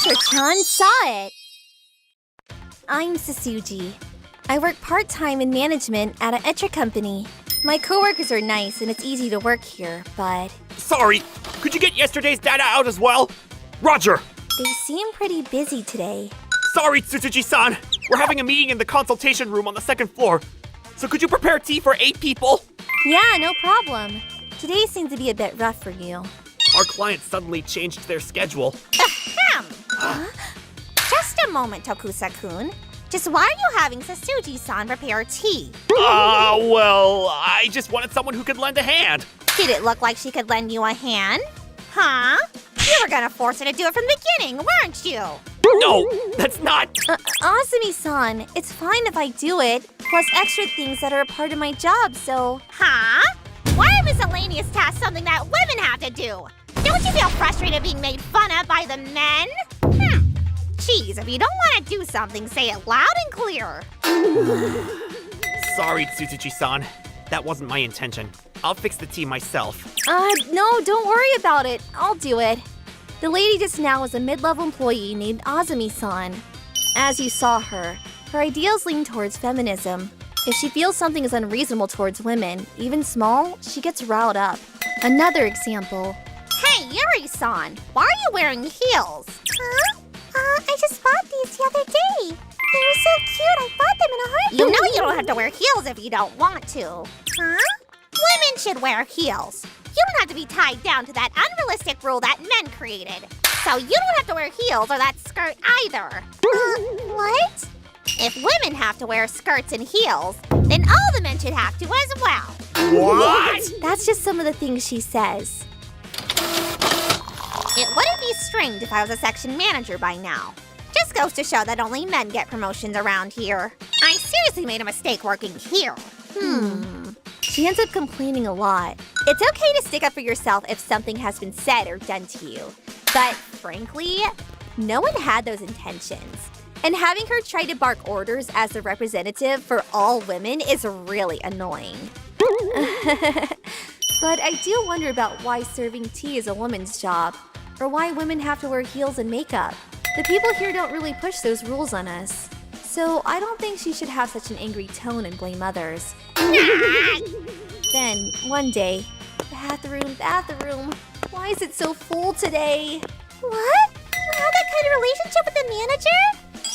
Etra-chan saw it! I'm Sasuji. I work part-time in management at an Etra company. My coworkers are nice and it's easy to work here, but Sorry, could you get yesterday's data out as well? Roger! they seem pretty busy today. Sorry, Tsutsujii-san. We're having a meeting in the consultation room on the second floor. So could you prepare tea for 8 people? Yeah, no problem. Today seems to be a bit rough for you. Our client suddenly changed their schedule. Ahem! Just a moment, Tokusa-kun. Just why are you having Sasuji-san prepare tea? Well, I just wanted someone who could lend a hand. Did it look like she could lend you a hand? Huh? You were gonna force her to do it from the beginning, weren't you? No, that's not. Azumi-san, it's fine if I do it, plus extra things that are a part of my job, so… Huh? Why are miscellaneous tasks something that women have to do? Don't you feel frustrated being made fun of by the men? Geez, if you don't want to do something, say it loud and clear. Sorry, Tsutsujii-san. That wasn't my intention. I'll fix the tea myself. No, don't worry about it. I'll do it. The lady just now is a mid-level employee named Azumi-san. As you saw her, her ideals lean towards feminism. If she feels something is unreasonable towards women, even small, she gets riled up. Another example. Hey, Yuri-san, why are you wearing heels? Huh? I just bought these the other day. They were so cute, I bought them in a heartbeat. You know you don't have to wear heels if you don't want to. Huh? Women should wear heels. You don't have to be tied down to that unrealistic rule that men created. So you don't have to wear heels or that skirt either. What? If women have to wear skirts and heels, then all the men should have to as well. What? That's just some of the things she says. It wouldn't be strange if I was a section manager by now. Just goes to show that only men get promotions around here. I seriously made a mistake working here. She ends up complaining a lot. It's okay to stick up for yourself if something has been said or done to you. But frankly, no one had those intentions. And having her try to bark orders as the representative for all women is really annoying. But I do wonder about why serving tea is a woman's job, or why women have to wear heels and makeup. The people here don't really push those rules on us. So I don't think she should have such an angry tone and blame others. Then, one day, bathroom, why is it so full today? What? You have that kind of relationship with the manager?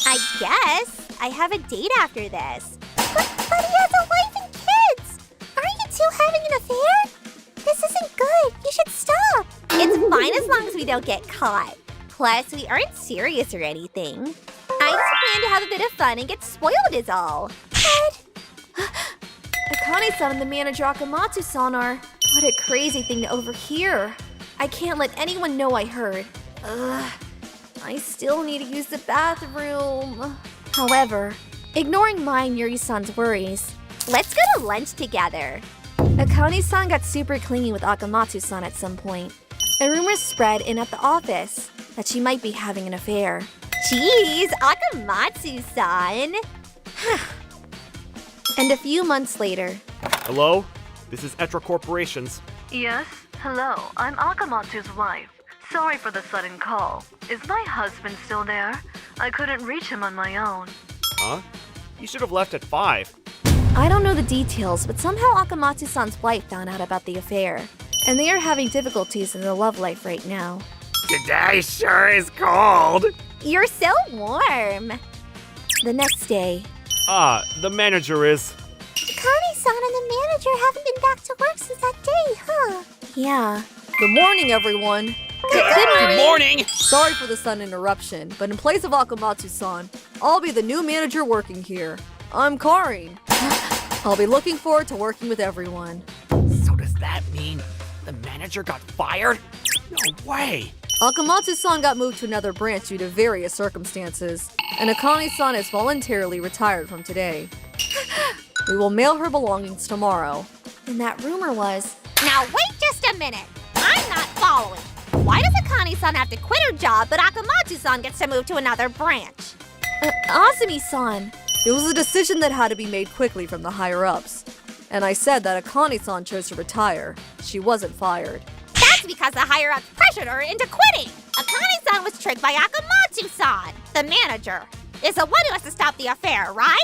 I guess. I have a date after this. But he has a wife and kids. Aren't you two having an affair? This isn't good. You should stop. It's fine as long as we don't get caught. Plus, we aren't serious or anything. I just plan to have a bit of fun and get spoiled is all. But… Akane-san and the manager Akamatsu-san are… What a crazy thing to overhear. I can't let anyone know I heard. I still need to use the bathroom. However, ignoring my and Yuri-san's worries, let's go to lunch together. Akane-san got super clingy with Akamatsu-san at some point. A rumor spread in at the office that she might be having an affair. Jeez, Akamatsu-san! And a few months later… Hello? This is Etra Corporations. Yes, hello, I'm Akamatsu's wife. Sorry for the sudden call. Is my husband still there? I couldn't reach him on my own. Huh? You should have left at 5. I don't know the details, but somehow Akamatsu-san's wife found out about the affair. And they are having difficulties in their love life right now. Today sure is cold. You're so warm! The next day… The manager is… Akane-san and the manager haven't been back to work since that day, huh? Yeah. Good morning, everyone. Good morning! Sorry for the sudden interruption, but in place of Akamatsu-san, I'll be the new manager working here. I'm Karin. I'll be looking forward to working with everyone. So does that mean the manager got fired? No way! Akamatsu-san got moved to another branch due to various circumstances, and Akane-san has voluntarily retired from today. We will mail her belongings tomorrow. And that rumor was… Now wait just a minute. I'm not following. Why does Akane-san have to quit her job, but Akamatsu-san gets to move to another branch? Azumi-san! It was a decision that had to be made quickly from the higher-ups. And I said that Akane-san chose to retire. She wasn't fired. That That's because the higher-ups pressured her into quitting. Akane-san was tricked by Akamatsu-san, the manager. Is the one who has to stop the affair, right?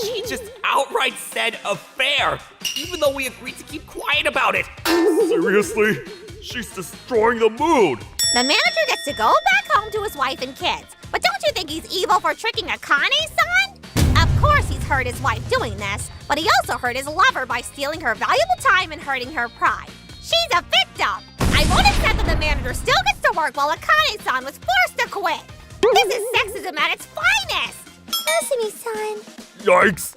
She just outright said affair, even though we agreed to keep quiet about it. Seriously? She's destroying the mood. The manager gets to go back home to his wife and kids. But don't you think he's evil for tricking Akane-san? Of course he's hurt his wife doing this, but he also hurt his lover by stealing her valuable time and hurting her pride. She's a victim. I won't accept that the manager still gets to work while Akane-san was forced to quit. This is sexism at its finest. Asumi-san. Yikes.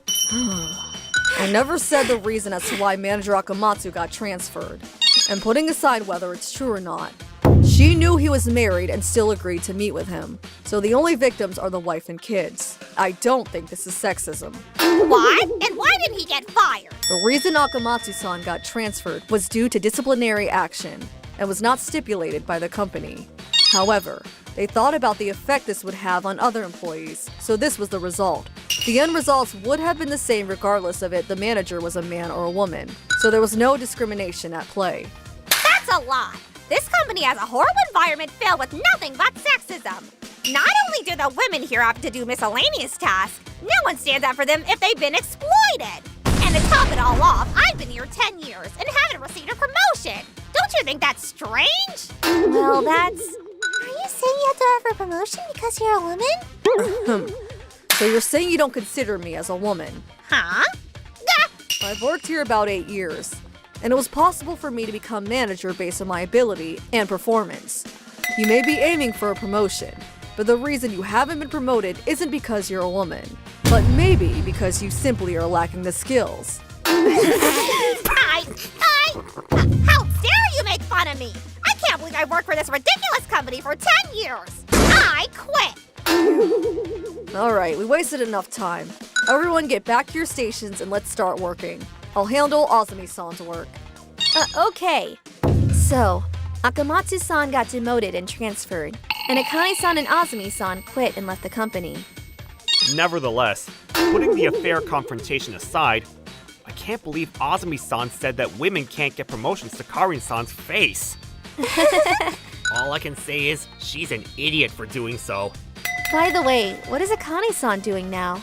I never said the reason as to why Manager Akamatsu got transferred. And putting aside whether it's true or not, she knew he was married and still agreed to meet with him. So the only victims are the wife and kids. I don't think this is sexism. What? And why didn't he get fired? The reason Akamatsu-san got transferred was due to disciplinary action and was not stipulated by the company. However, they thought about the effect this would have on other employees, so this was the result. The end results would have been the same regardless of it the manager was a man or a woman, so there was no discrimination at play. That's a lie. This company has a horrible environment filled with nothing but sexism. Not only do the women here have to do miscellaneous tasks, no one stands up for them if they've been exploited. And to top it all off, I've been here 10 years and haven't received a promotion. Don't you think that's strange? Well, that's... Are you saying you have to have a promotion because you're a woman? So you're saying you don't consider me as a woman? Huh? Gah! I've worked here about 8 years, and it was possible for me to become manager based on my ability and performance. You may be aiming for a promotion, but the reason you haven't been promoted isn't because you're a woman, but maybe because you simply are lacking the skills. How dare you make fun of me? I can't believe I worked for this ridiculous company for 10 years. I quit. Alright, we wasted enough time. Everyone get back to your stations and let's start working. I'll handle Azumi-san's work. Okay. So, Akamatsu-san got demoted and transferred, and Akane-san and Azumi-san quit and left the company. Nevertheless, putting the affair confrontation aside, I can't believe Azumi-san said that women can't get promotions to Karin-san's face. All I can say is, she's an idiot for doing so. By the way, what is Akane-san doing now?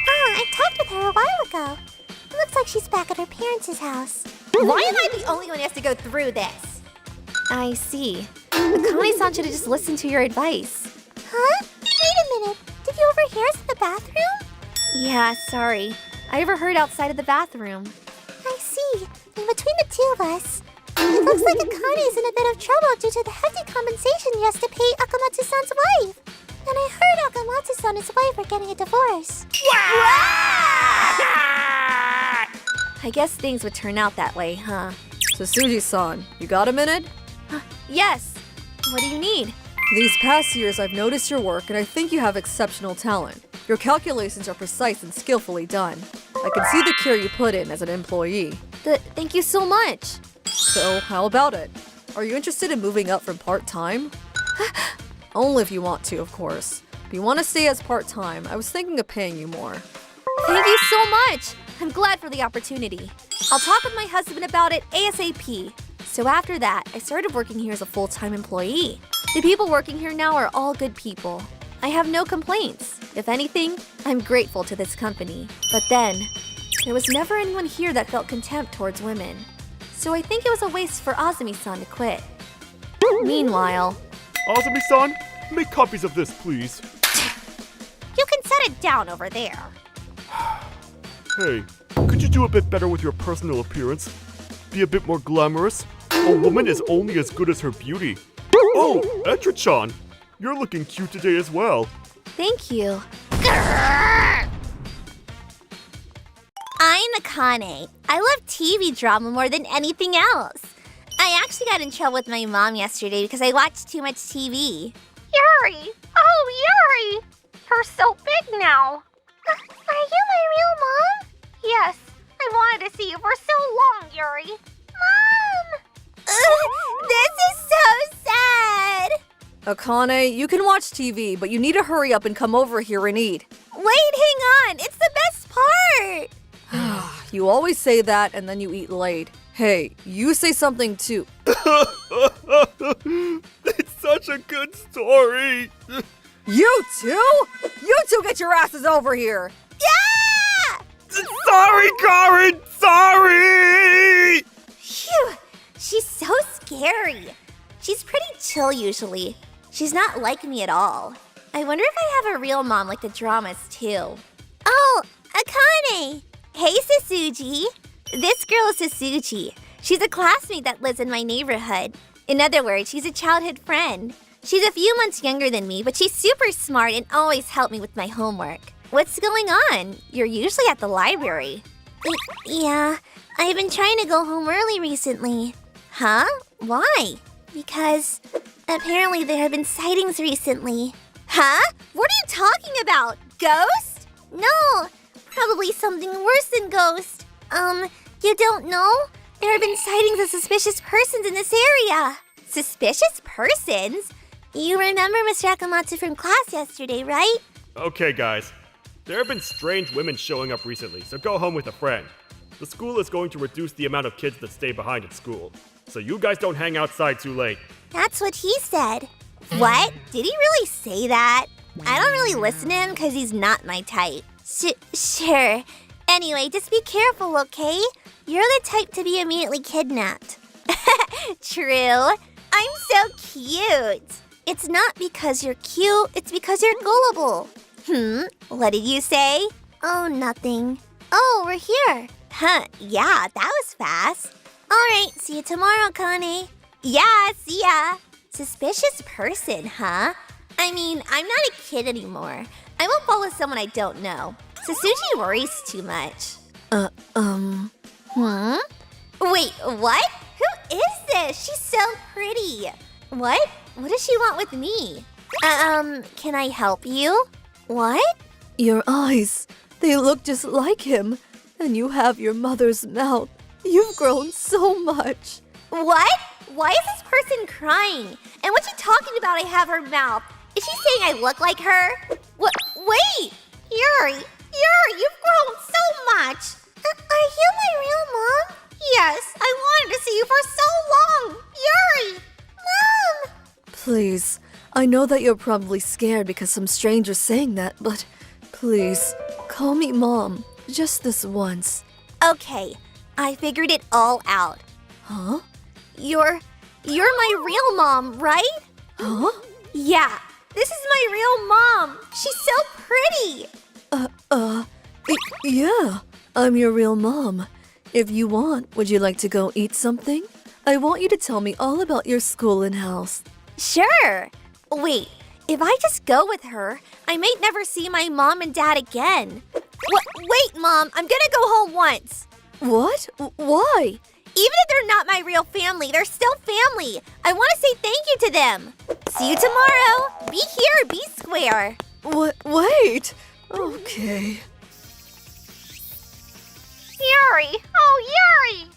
I talked with her a while ago. It looks like she's back at her parents' house. Why am I the only one who has to go through this? I see. Akane-san should have just listened to your advice. Huh? Wait a minute. Did you overhear us in the bathroom? Yeah, sorry. I overheard outside of the bathroom. I see. And between the two of us, it looks like Akane is in a bit of trouble due to the hefty compensation he has to pay Akamatsu-san's wife. And I heard Akamatsu-san and his wife are getting a divorce. I guess things would turn out that way, huh? Tsuji-san, you got a minute? Yes. What do you need? These past years I've noticed your work and I think you have exceptional talent. Your calculations are precise and skillfully done. I can see the care you put in as an employee. Thank you so much. So, how about it? Are you interested in moving up from part-time? Only if you want to, of course. If you want to stay as part-time, I was thinking of paying you more. Thank you so much. I'm glad for the opportunity. I'll talk with my husband about it ASAP. So after that, I started working here as a full-time employee. The people working here now are all good people. I have no complaints. If anything, I'm grateful to this company. But then, there was never anyone here that felt contempt towards women. So I think it was a waste for Azumi-san to quit. Meanwhile, Azumi-san, make copies of this, please. You can set it down over there. Hey, could you do a bit better with your personal appearance? Be a bit more glamorous? A woman is only as good as her beauty. Oh, Etra-chan, you're looking cute today as well. thank you. I'm Akane. I love TV drama more than anything else. I actually got in trouble with my mom yesterday because I watched too much TV. Yuri! Oh, Yuri! You're so big now. Are you my real mom? Yes. I wanted to see you for so long, Yuri. Mom! This is so sad! Akane, you can watch TV, but you need to hurry up and come over here and eat. Wait, hang on! It's the best part! You always say that and then you eat late. Hey, you say something too. It's such a good story. You two? You two get your asses over here! Yeah! Sorry, Karin! Sorry! Phew, she's so scary. She's pretty chill usually. She's not like me at all. I wonder if I have a real mom like the dramas too. Oh, Akane! Hey, Sasuji. This girl is Sasuji. She's a classmate that lives in my neighborhood. In other words, she's a childhood friend. She's a few months younger than me, but she's super smart and always helps me with my homework. What's going on? You're usually at the library. Yeah, I've been trying to go home early recently. Huh? Why? Because apparently there have been sightings recently. Huh? What are you talking about? Ghost? No, probably something worse than ghost. You don't know? There have been sightings of suspicious persons in this area. Suspicious persons? You remember Mr. Akamatsu from class yesterday, right? Okay, guys. There have been strange women showing up recently, so go home with a friend. The school is going to reduce the amount of kids that stay behind at school, so you guys don't hang outside too late. That's what he said. What? Did he really say that? I don't really listen to him because he's not my type. Sure. Anyway, just be careful, okay? You're the type to be immediately kidnapped. True. I'm so cute. It's not because you're cute, it's because you're gullible. What did you say? Oh, nothing. Oh, we're here. Huh, yeah, that was fast. Alright, see you tomorrow, Kane. Yeah, see ya. Suspicious person, huh? I mean, I'm not a kid anymore. I won't follow someone I don't know. Sasuji worries too much. Wait, what? Who is this? She's so pretty. What? What does she want with me? Can I help you? What? Your eyes, they look just like him. And you have your mother's mouth. You've grown so much. What? Why is this person crying? And what's she talking about I have her mouth? Is she saying I look like her? What? Wait! Yuri, you've grown so much. Are you my real mom? Yes, I wanted to see you for so long. Yuri! Mom! Please, I know that you're probably scared because some stranger's saying that, but please, call me Mom. Just this once. Okay, I figured it all out. Huh? You're my real mom, right? Huh? Yeah, this is my real mom. She's so pretty. Yeah, I'm your real mom. If you want, would you like to go eat something? I want you to tell me all about your school and house. Sure. Wait, if I just go with her, I may never see my mom and dad again. Wait, Mom, I'm gonna go home once. What? Why? Even if they're not my real family, they're still family. I want to say thank you to them. See you tomorrow. Be here, be square. Wait. Okay. Yuri! Oh, Yuri!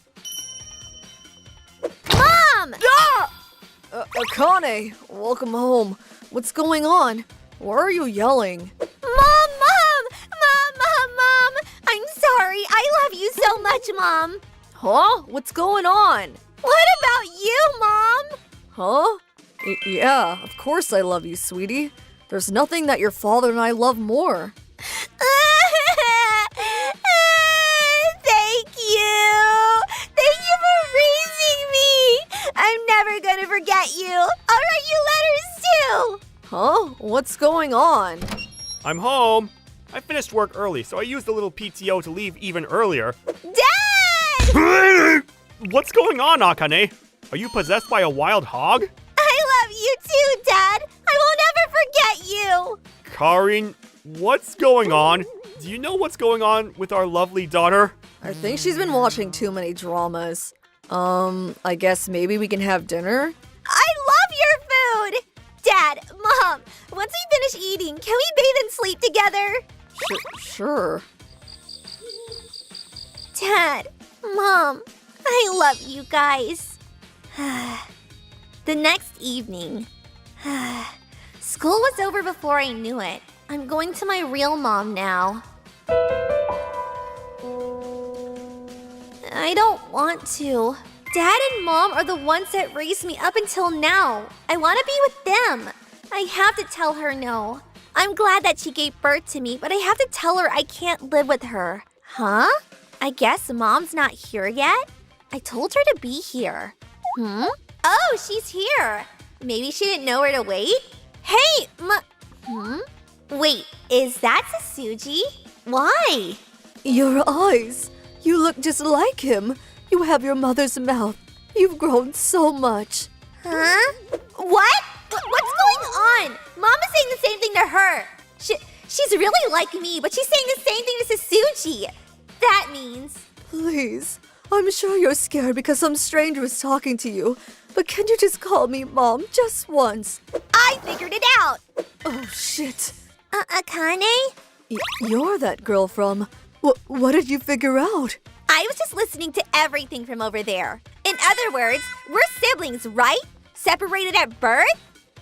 Mom! Akane, welcome home. What's going on? Why are you yelling? Mom! I'm sorry. I love you so much, Mom. Huh? What's going on? What about you, Mom? Huh? Yeah, of course I love you, sweetie. There's nothing that your father and I love more. Thank you. Thank you for raising me. I'm never gonna forget you. I'll write you letters too. Huh? What's going on? I'm home. I finished work early, so I used a little PTO to leave even earlier. Dad! What's going on, Akane? Are you possessed by a wild hog? I love you too, Dad. I will never forget you. Karin, what's going on? Do you know what's going on with our lovely daughter? I think she's been watching too many dramas. I guess maybe we can have dinner? I love your food. Dad, Mom, once we finish eating, can we bathe and sleep together? Sure. Dad, Mom, I love you guys. The next evening. School was over before I knew it. I'm going to my real mom now. I don't want to. Dad and Mom are the ones that raised me up until now. I want to be with them. I have to tell her no. I'm glad that she gave birth to me, but I have to tell her I can't live with her. Huh? I guess Mom's not here yet? I told her to be here. Oh, she's here. Maybe she didn't know where to wait? Hey, Wait, is that Sasuji? Why? Your eyes. You look just like him. You have your mother's mouth. You've grown so much. Huh? What? What's going on? Mom is saying the same thing to her. She's really like me, but she's saying the same thing to Sasuji. That means... Please. I'm sure you're scared because some stranger is talking to you. But can you just call me Mom just once? I figured it out. Oh, shit. Akane? You're that girl from... What did you figure out? I was just listening to everything from over there. In other words, we're siblings, right? Separated at birth?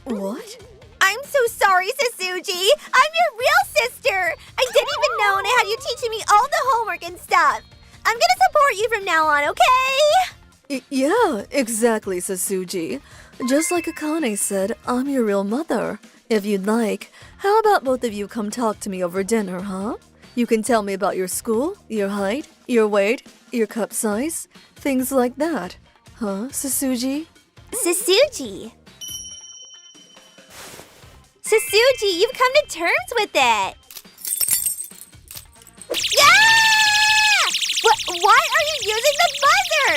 What? I'm so sorry, Sasuji. I'm your real sister. I didn't even know, and I had you teaching me all the homework and stuff. I'm gonna support you from now on, okay? Yeah, exactly, Sasuji. Just like Akane said, I'm your real mother. If you'd like, how about both of you come talk to me over dinner, huh? You can tell me about your school, your height, your weight, your cup size, things like that. Huh, Sasuji? Sasuji, you've come to terms with it. Yeah! Why are you using the buzzer?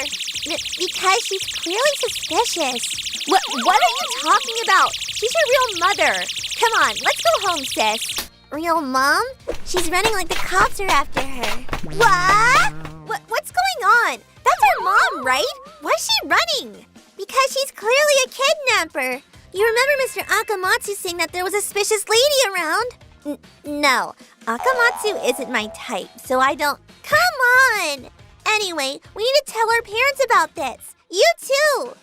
Because she's clearly suspicious. What are you talking about? She's your real mother. Come on, let's go home, sis. Real mom? She's running like the cops are after her. What? What's going on? That's our mom, right? Why is she running? Because she's clearly a kidnapper. You remember Mr. Akamatsu saying that there was a suspicious lady around? No, Akamatsu isn't my type, so I don't... Come on! Anyway, we need to tell our parents about this. You too!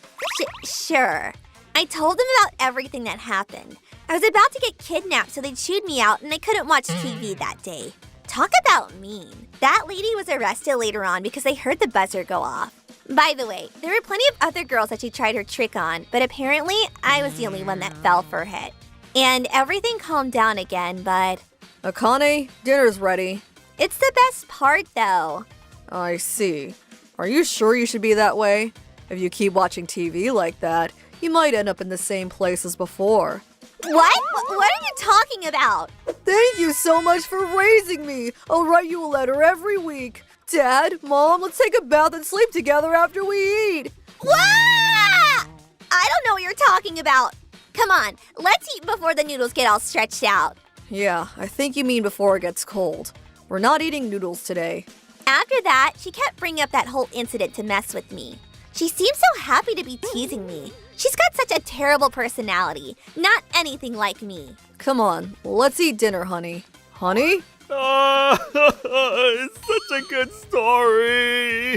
Sure. I told them about everything that happened. I was about to get kidnapped, so they chewed me out and I couldn't watch TV that day. Talk about mean. That lady was arrested later on because they heard the buzzer go off. By the way, there were plenty of other girls that she tried her trick on, but apparently I was the only one that fell for it. And everything calmed down again, but... Akane, dinner's ready. It's the best part, though. I see. Are you sure you should be that way? If you keep watching TV like that, you might end up in the same place as before. What? What are you talking about? Thank you so much for raising me. I'll write you a letter every week. Dad, Mom, let's take a bath and sleep together after we eat. Wah! I don't know what you're talking about. Come on, let's eat before the noodles get all stretched out. Yeah, I think you mean before it gets cold. We're not eating noodles today. After that, she kept bringing up that whole incident to mess with me. She seemed so happy to be teasing me. She's got such a terrible personality. Not anything like me. Come on, let's eat dinner, honey. Honey? It's such a good story.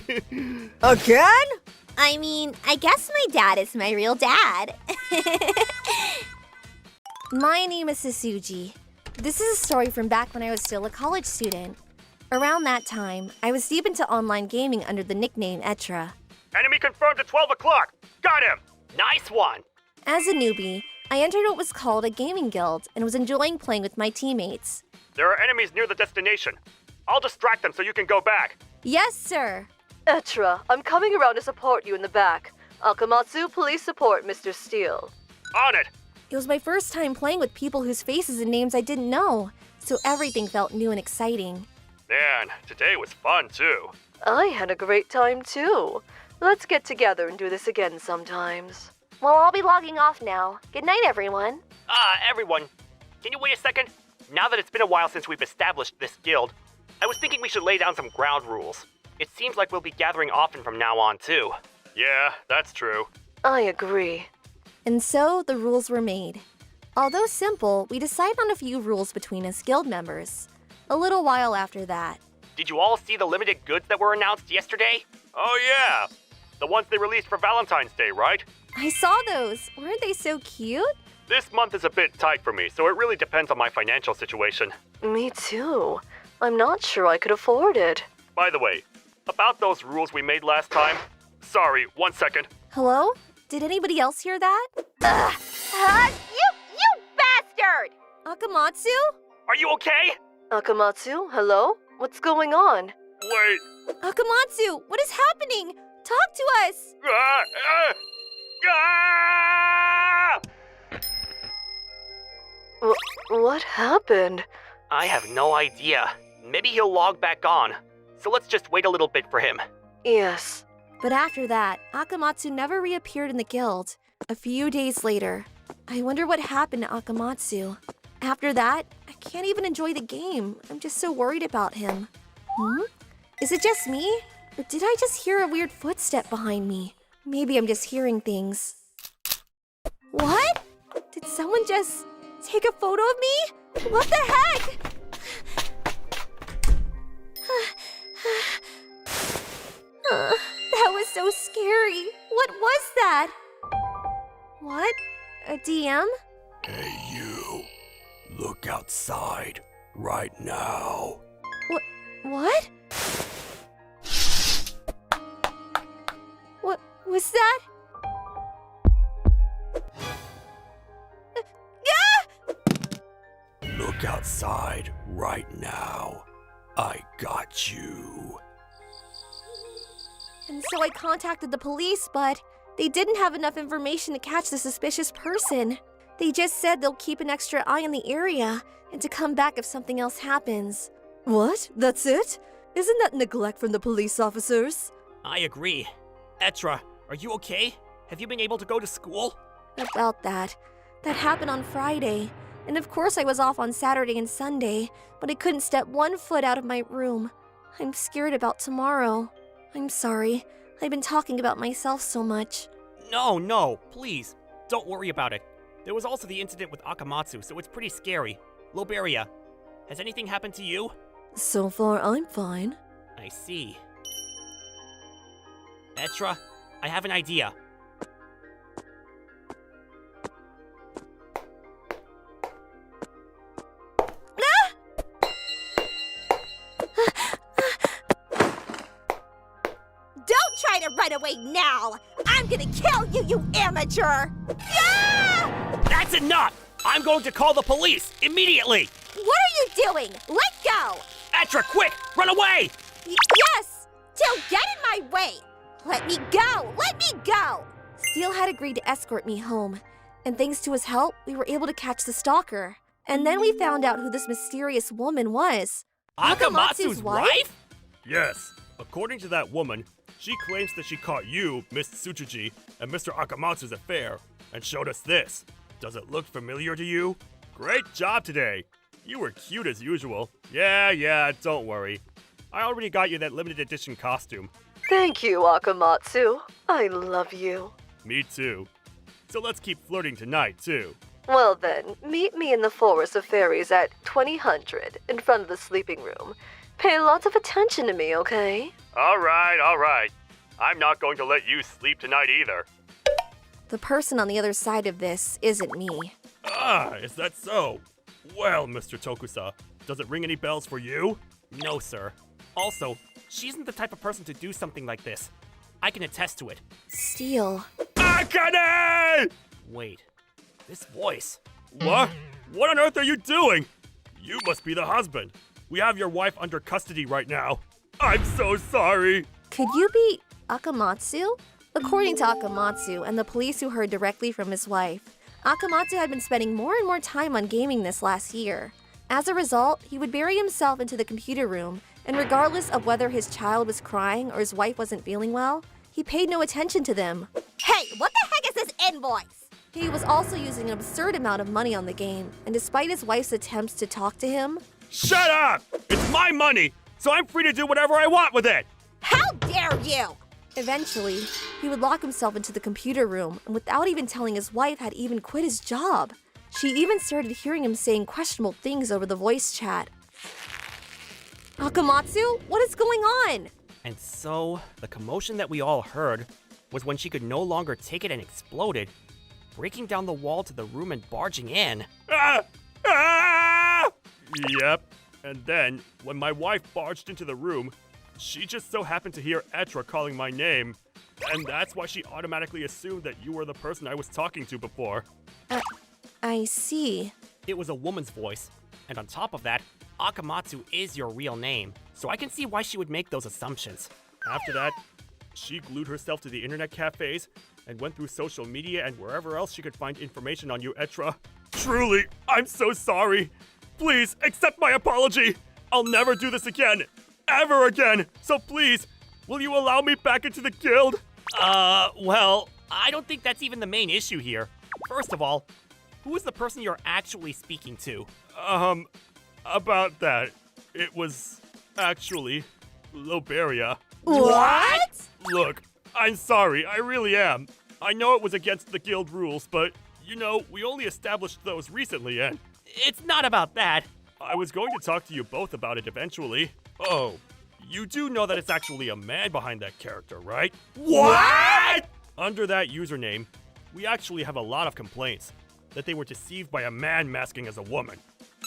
Again? I mean, I guess my dad is my real dad. My name is Sasuji. This is a story from back when I was still a college student. Around that time, I was deep into online gaming under the nickname Etra. Enemy confirmed at 12 o'clock. Got him. Nice one. As a newbie, I entered what was called a gaming guild and was enjoying playing with my teammates. There are enemies near the destination. I'll distract them so you can go back. Yes, sir. Etra, I'm coming around to support you in the back. Akamatsu, please support Mr. Steele. On it. It was my first time playing with people whose faces and names I didn't know, so everything felt new and exciting. Man, today was fun too. I had a great time too. Let's get together and do this again sometimes. Well, I'll be logging off now. Good night, everyone. Everyone, can you wait a second? Now that it's been a while since we've established this guild, I was thinking we should lay down some ground rules. It seems like we'll be gathering often from now on, too. Yeah, that's true. I agree. And so the rules were made. Although simple, we decided on a few rules between us guild members. A little while after that. Did you all see the limited goods that were announced yesterday? Oh yeah, the ones they released for Valentine's Day, right? I saw those. Weren't they so cute? This month is a bit tight for me, so it really depends on my financial situation. Me too. I'm not sure I could afford it. By the way, about those rules we made last time, Sorry, 1 second. Hello? Did anybody else hear that? You bastard! Akamatsu? Are you okay? Akamatsu, hello? What's going on? Wait. Akamatsu, what is happening? Talk to us! Ah! What happened? I have no idea. Maybe he'll log back on. So let's just wait a little bit for him. Yes. But after that, Akamatsu never reappeared in the guild. A few days later, I wonder what happened to Akamatsu. After that, I can't even enjoy the game. I'm just so worried about him. Is it just me? Or did I just hear a weird footstep behind me? Maybe I'm just hearing things. What? Did someone just take a photo of me? What the heck? That was so scary. What was that? What? A DM? Hey, you. Look outside right now. What? What was that? Look outside right now. I got you. And so I contacted the police, but they didn't have enough information to catch the suspicious person. They just said they'll keep an extra eye on the area and to come back if something else happens. What? That's it? Isn't that neglect from the police officers? I agree. Etra, are you okay? Have you been able to go to school? About that. That happened on Friday. And of course I was off on Saturday and Sunday, but I couldn't step 1 foot out of my room. I'm scared about tomorrow. I'm sorry. I've been talking about myself so much. No, please. Don't worry about it. There was also the incident with Akamatsu, so it's pretty scary. Loberia, has anything happened to you? So far, I'm fine. I see. Etra, I have an idea. Don't try to run away now! I'm gonna kill you, you amateur! That's enough! I'm going to call the police immediately! What are you doing? Let go! Etra, quick! Run away! Yes! Don't get in my way! Let me go! Let me go! Steele had agreed to escort me home, and thanks to his help, we were able to catch the stalker. And then we found out who this mysterious woman was. Akamatsu's wife? Yes. According to that woman, she claims that she caught you, Miss Tsuchiji, and Mr. Akamatsu's affair, and showed us this. Does it look familiar to you? Great job today! You were cute as usual. Yeah, don't worry. I already got you that limited edition costume. Thank you, Akamatsu. I love you. Me too. So let's keep flirting tonight, too. Well then, meet me in the Forest of Fairies at 2000 in front of the sleeping room. Pay lots of attention to me, okay? All right. I'm not going to let you sleep tonight either. The person on the other side of this isn't me. Ah, is that so? Well, Mr. Tokusa, does it ring any bells for you? No, sir. Also, she isn't the type of person to do something like this. I can attest to it. Steele. Akane! Wait, this voice. What? What on earth are you doing? You must be the husband. We have your wife under custody right now. I'm so sorry. Could you be Akamatsu? According to Akamatsu and the police who heard directly from his wife, Akamatsu had been spending more and more time on gaming this last year. As a result, he would bury himself into the computer room, and regardless of whether his child was crying or his wife wasn't feeling well, he paid no attention to them. Hey, what the heck is this invoice? He was also using an absurd amount of money on the game, and despite his wife's attempts to talk to him, Shut up! It's my money, so I'm free to do whatever I want with it. How dare you! eventually, he would lock himself into the computer room and without even telling his wife had even quit his job. She even started hearing him saying questionable things over the voice chat. Akamatsu, what is going on? And so, the commotion that we all heard was when she could no longer take it and exploded, breaking down the wall to the room and barging in. Yep. And then, when my wife barged into the room, she just so happened to hear Etra calling my name, And that's why she automatically assumed that you were the person I was talking to before. I see. It was a woman's voice. And on top of that, Akamatsu is your real name, so I can see why she would make those assumptions. After that, she glued herself to the internet cafes and went through social media and wherever else she could find information on you, Etra. Truly, I'm so sorry. Please, accept my apology. I'll never do this again. Ever again. So please, will you allow me back into the guild? Well, I don't think that's even the main issue here. First of all, who is the person you're actually speaking to? About that, it was actually Loberia. What? Look, I'm sorry, I really am. I know it was against the guild rules, but, you know, we only established those recently, and it's not about that. I was going to talk to you both about it eventually. Oh, you do know that it's actually a man behind that character, right? What? Under that username, we actually have a lot of complaints that they were deceived by a man masking as a woman.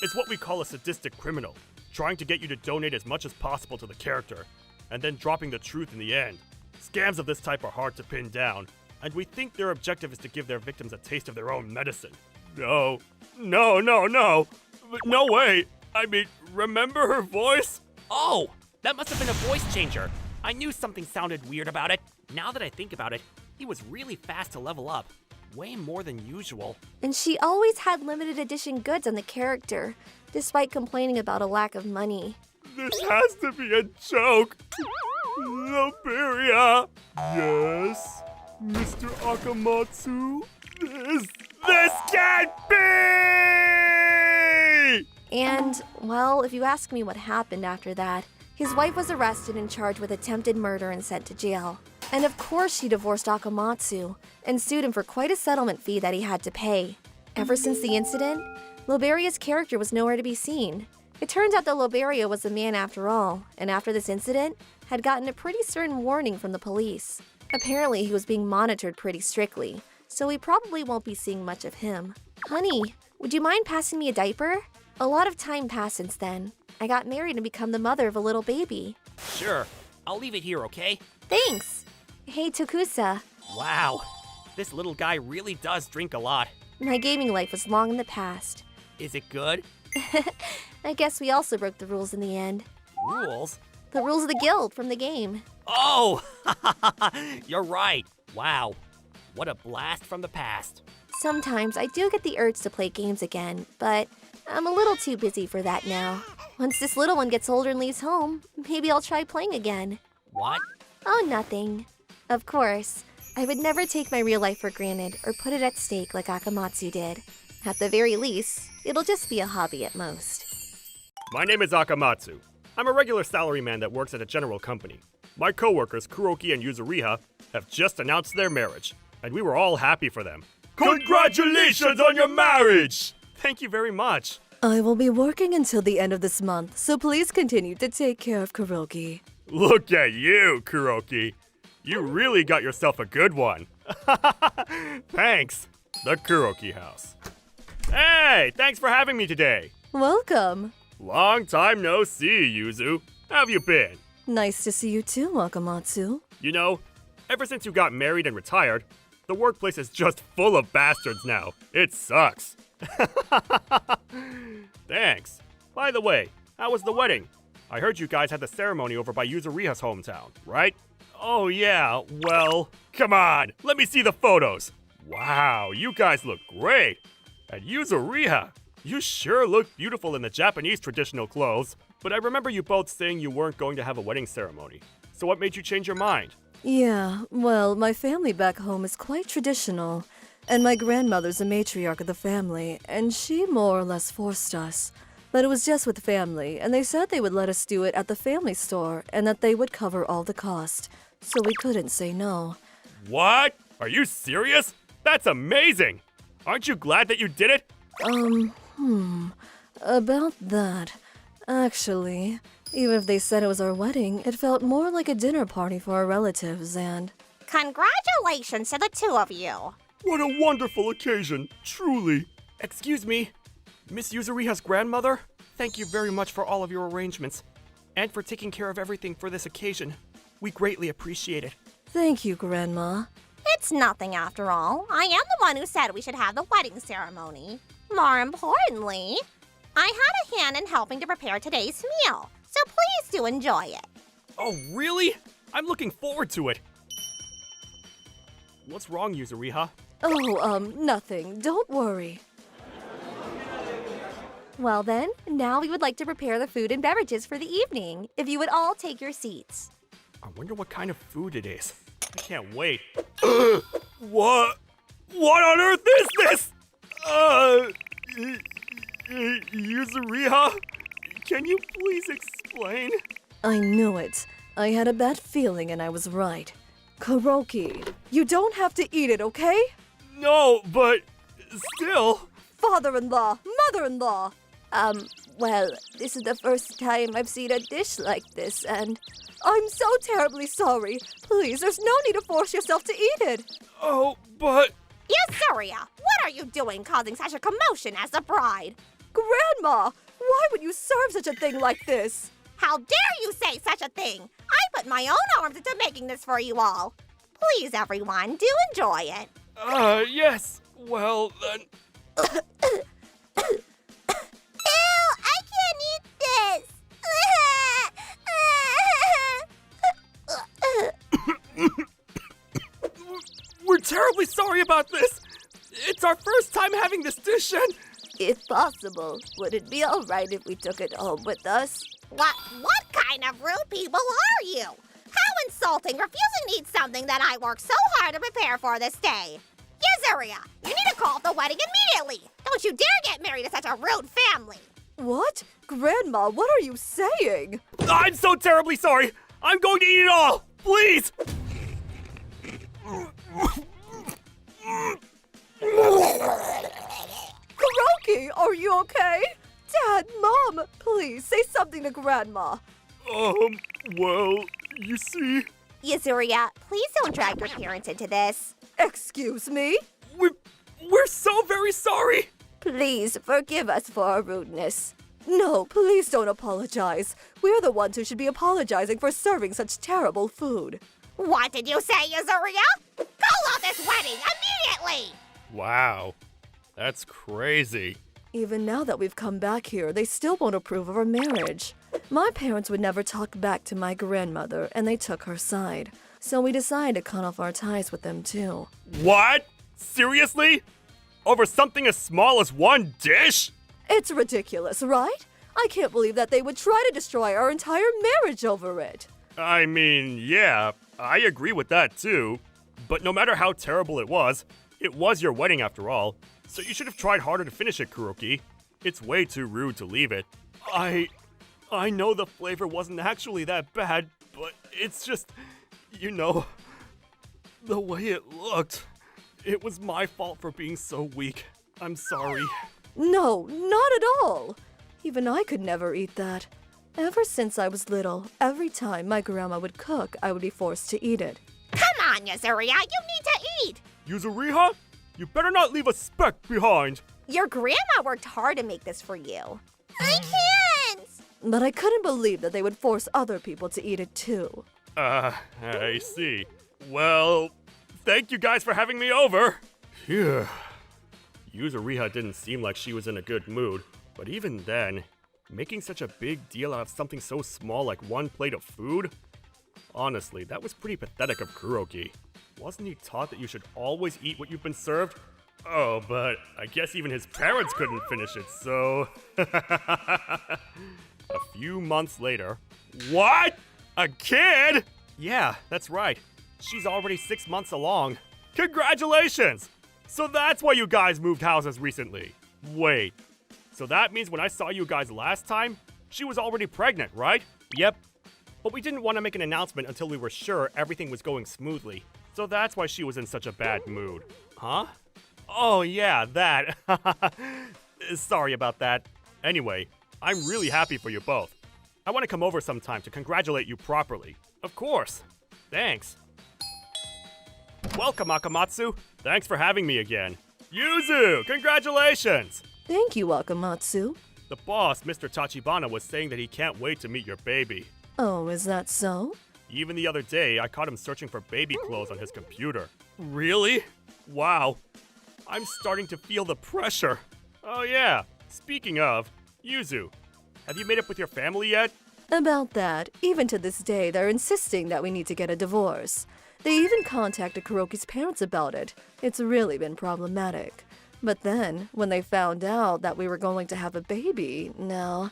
It's what we call a sadistic criminal, trying to get you to donate as much as possible to the character, and then dropping the truth in the end. Scams of this type are hard to pin down, and we think their objective is to give their victims a taste of their own medicine. No. But no way. I mean, remember her voice? Oh, that must have been a voice changer. I knew something sounded weird about it. Now that I think about it, he was really fast to level up. Way more than usual. And she always had limited edition goods on the character, despite complaining about a lack of money. This has to be a joke. Loberia. Yes, Mr. Akamatsu. This can't be! And, well, if you ask me what happened after that, his wife was arrested and charged with attempted murder and sent to jail. And of course she divorced Akamatsu and sued him for quite a settlement fee that he had to pay. Ever since the incident, Loberia's character was nowhere to be seen. It turns out that Loberia was a man after all, and after this incident, had gotten a pretty certain warning from the police. Apparently he was being monitored pretty strictly, so we probably won't be seeing much of him. Honey, would you mind passing me a diaper? A lot of time passed since then. I got married and become the mother of a little baby. Sure, I'll leave it here, okay? Thanks! Hey, Tokusa. Wow, this little guy really does drink a lot. My gaming life was long in the past. Is it good? I guess we also broke the rules in the end. Rules? The rules of the guild from the game. Oh! You're right. Wow, what a blast from the past. Sometimes I do get the urge to play games again, but I'm a little too busy for that now. Once this little one gets older and leaves home, maybe I'll try playing again. What? Oh, nothing. Of course, I would never take my real life for granted or put it at stake like Akamatsu did. At the very least, it'll just be a hobby at most. My name is Akamatsu. I'm a regular salaryman that works at a general company. My coworkers, Kuroki and Yuzuriha, have just announced their marriage, and we were all happy for them. Congratulations on your marriage! Thank you very much. I will be working until the end of this month, so please continue to take care of Kuroki. Look at you, Kuroki. You really got yourself a good one. Thanks. The Kuroki house. Hey, thanks for having me today. Welcome. Long time no see, Yuzu. How have you been? Nice to see you too, Akamatsu. You know, ever since you got married and retired, the workplace is just full of bastards now. It sucks. Thanks. By the way, how was the wedding? I heard you guys had the ceremony over by Yuzuriha's hometown, right? Oh yeah, well, come on, let me see the photos. Wow, you guys look great. And Yuzuriha, you sure look beautiful in the Japanese traditional clothes. But I remember you both saying you weren't going to have a wedding ceremony. So what made you change your mind? Yeah, well, my family back home is quite traditional, and my grandmother's a matriarch of the family, and she more or less forced us. But it was just with family, and they said they would let us do it at the family store, and that they would cover all the cost, so we couldn't say no. What? Are you serious? That's amazing! Aren't you glad that you did it? About that. Actually, even if they said it was our wedding, it felt more like a dinner party for our relatives, and... Congratulations to the two of you. What a wonderful occasion, truly. Excuse me, Miss Yuzuriha's grandmother? Thank you very much for all of your arrangements, and for taking care of everything for this occasion. We greatly appreciate it. Thank you, Grandma. It's nothing after all. I am the one who said we should have the wedding ceremony. More importantly, I had a hand in helping to prepare today's meal, so please do enjoy it. Oh, really? I'm looking forward to it. What's wrong, Yuzuriha? Oh, nothing. Don't worry. Well then, now we would like to prepare the food and beverages for the evening. If you would all take your seats. I wonder what kind of food it is. I can't wait. What? What on earth is this? Yuzuriha? Can you please explain? I knew it. I had a bad feeling and I was right. Kuroki, you don't have to eat it, okay? No, but still. Father-in-law, mother-in-law. Well, this is the first time I've seen a dish like this, and I'm so terribly sorry. Please, there's no need to force yourself to eat it. Oh, but... Yasuria, what are you doing causing such a commotion as the bride? Grandma, why would you serve such a thing like this? How dare you say such a thing? I put my own arms into making this for you all. Please, everyone, do enjoy it. Yes. Well, then... Ew, I can't eat this. We're terribly sorry about this. It's our first time having this dish and... if possible, would it be alright if we took it home with us? What kind of rude people are you? How insulting, refusing to eat something that I worked so hard to prepare for this day. Yasuria, you need to call off the wedding immediately. Don't you dare get married to such a rude family. What? Grandma, what are you saying? I'm so terribly sorry. I'm going to eat it all. Please. Kuroki, are you okay? Dad, Mom, please say something to Grandma. Well, you see... Yasuria, please don't drag your parents into this. Excuse me? We're so very sorry. Please forgive us for our rudeness. No, please don't apologize. We're the ones who should be apologizing for serving such terrible food. What did you say, Yasuria? Call off this wedding immediately! Wow. That's crazy. Even now that we've come back here, they still won't approve of our marriage. My parents would never talk back to my grandmother, and they took her side. So we decided to cut off our ties with them too. What? Seriously? Over something as small as one dish? It's ridiculous, right? I can't believe that they would try to destroy our entire marriage over it. I mean, yeah, I agree with that too. But no matter how terrible it was your wedding after all. So you should have tried harder to finish it, Kuroki. It's way too rude to leave it. I know the flavor wasn't actually that bad, but it's just, you know, the way it looked. It was my fault for being so weak. I'm sorry. No, not at all. Even I could never eat that. Ever since I was little, every time my grandma would cook, I would be forced to eat it. Come on, Yasuria, you need to eat! Yuzuriha, you better not leave a speck behind. Your grandma worked hard to make this for you. I can't! But I couldn't believe that they would force other people to eat it too. I see. Well, thank you guys for having me over. Phew. Yuzuriha didn't seem like she was in a good mood, but even then, making such a big deal out of something so small like one plate of food? Honestly, that was pretty pathetic of Kuroki. Wasn't he taught that you should always eat what you've been served? Oh, but I guess even his parents couldn't finish it, so... A few months later... What? A kid? Yeah, that's right. She's already 6 months along. Congratulations! So that's why you guys moved houses recently. Wait, so that means when I saw you guys last time, she was already pregnant, right? Yep. But we didn't want to make an announcement until we were sure everything was going smoothly. So that's why she was in such a bad mood. Huh? Oh yeah, that. Sorry about that. Anyway, I'm really happy for you both. I want to come over sometime to congratulate you properly. Of course. Thanks. Welcome, Akamatsu. Thanks for having me again. Yuzu, congratulations! Thank you, Akamatsu. The boss, Mr. Tachibana, was saying that he can't wait to meet your baby. Oh, is that so? Even the other day, I caught him searching for baby clothes on his computer. Really? Wow. I'm starting to feel the pressure. Oh yeah, speaking of, Yuzu, have you made up with your family yet? About that, even to this day, they're insisting that we need to get a divorce. They even contacted Kuroki's parents about it. It's really been problematic. But then, when they found out that we were going to have a baby, now...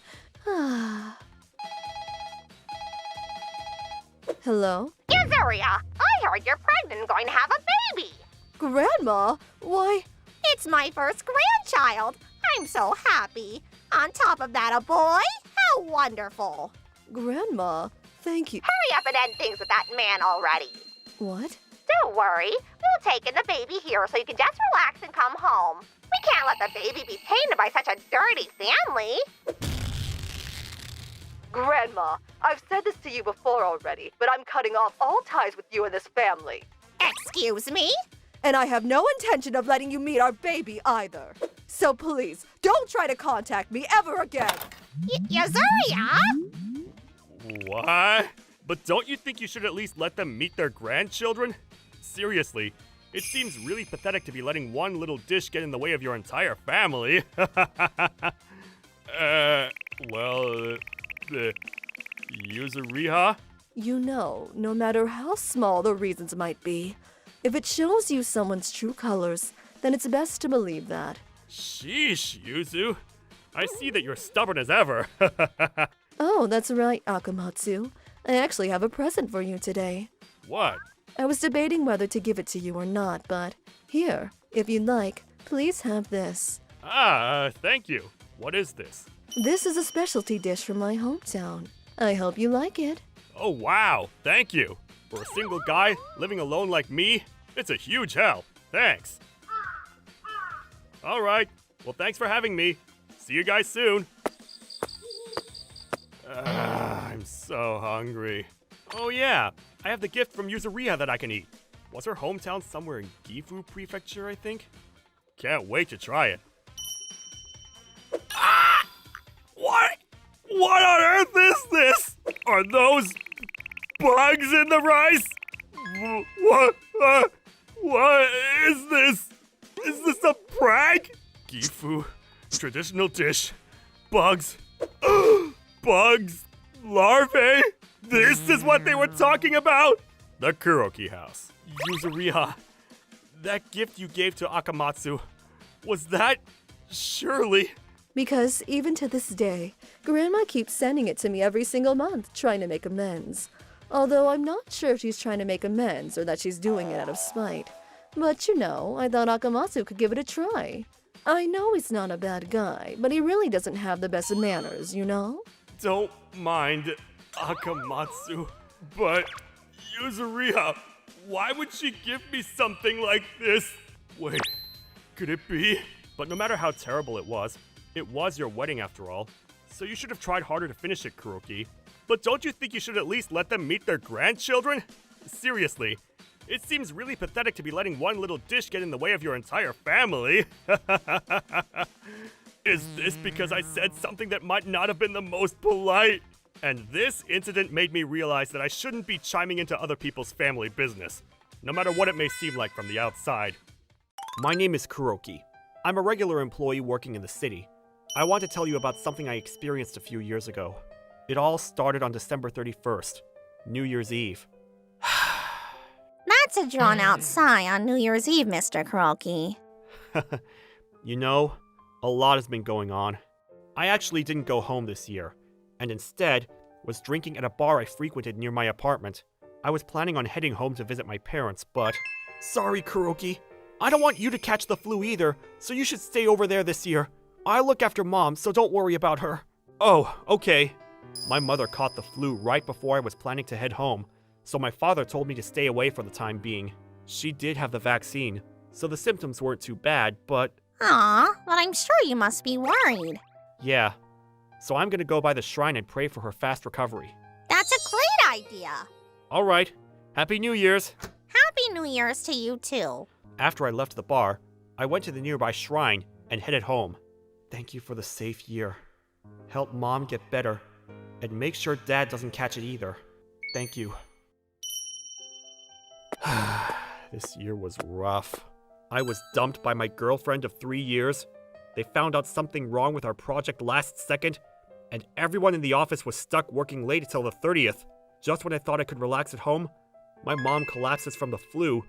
Hello? Yuzuria, I heard you're pregnant and going to have a baby. Grandma? Why... It's my first grandchild. I'm so happy. On top of that, a boy? How wonderful. Grandma, thank you. Hurry up and end things with that man already. What? Don't worry. We'll take in the baby here so you can just relax and come home. We can't let the baby be tainted by such a dirty family. Grandma, I've said this to you before already, but I'm cutting off all ties with you and this family. Excuse me? And I have no intention of letting you meet our baby either. So please, don't try to contact me ever again. Yuzuria? What? But don't you think you should at least let them meet their grandchildren? Seriously, it seems really pathetic to be letting one little dish get in the way of your entire family. Yuzuriha? You know, no matter how small the reasons might be, if it shows you someone's true colors, then it's best to believe that. Sheesh, Yuzu. I see that you're stubborn as ever. Oh, that's right, Akamatsu. I actually have a present for you today. What? I was debating whether to give it to you or not, but here, if you'd like, please have this. Thank you. What is this? This is a specialty dish from my hometown. I hope you like it. Oh, wow. Thank you. For a single guy living alone like me, it's a huge help. Thanks. All right. Well, thanks for having me. See you guys soon. I'm so hungry. Oh, yeah. I have the gift from Yuzuriha that I can eat. Was her hometown somewhere in Gifu Prefecture, I think? Can't wait to try it. Ah! What on earth is this? Are those bugs in the rice? What is this? Is this a prank? Gifu, traditional dish. Bugs. Bugs. Larvae. This is what they were talking about? The Kuroki house. Yuzuriha. That gift you gave to Akamatsu. Was that surely? Because even to this day, Grandma keeps sending it to me every single month, trying to make amends. Although I'm not sure if she's trying to make amends or that she's doing it out of spite. But you know, I thought Akamatsu could give it a try. I know he's not a bad guy, but he really doesn't have the best manners, you know? Don't mind Akamatsu, but Yuzuriha, why would she give me something like this? Wait, could it be? But no matter how terrible it was your wedding after all, so you should have tried harder to finish it, Kuroki. But don't you think you should at least let them meet their grandchildren? Seriously, it seems really pathetic to be letting one little dish get in the way of your entire family. Is this because I said something that might not have been the most polite? And this incident made me realize that I shouldn't be chiming into other people's family business, no matter what it may seem like from the outside. My name is Kuroki. I'm a regular employee working in the city. I want to tell you about something I experienced a few years ago. It all started on December 31st, New Year's Eve. That's a drawn-out sigh on New Year's Eve, Mr. Kuroki. You know, a lot has been going on. I actually didn't go home this year, and instead was drinking at a bar I frequented near my apartment. I was planning on heading home to visit my parents, but... Sorry, Kuroki. I don't want you to catch the flu either, so you should stay over there this year. I look after Mom, so don't worry about her. Oh, okay. My mother caught the flu right before I was planning to head home, so my father told me to stay away for the time being. She did have the vaccine, so the symptoms weren't too bad, but... Aw, but I'm sure you must be worried. Yeah. So I'm gonna go by the shrine and pray for her fast recovery. That's a great idea. Alright. Happy New Year's! Happy New Year's to you, too. After I left the bar, I went to the nearby shrine and headed home. Thank you for the safe year. Help Mom get better, and make sure Dad doesn't catch it either. Thank you. This year was rough. I was dumped by my girlfriend of 3 years. They found out something wrong with our project last second, and everyone in the office was stuck working late until the 30th. Just when I thought I could relax at home, my mom collapses from the flu.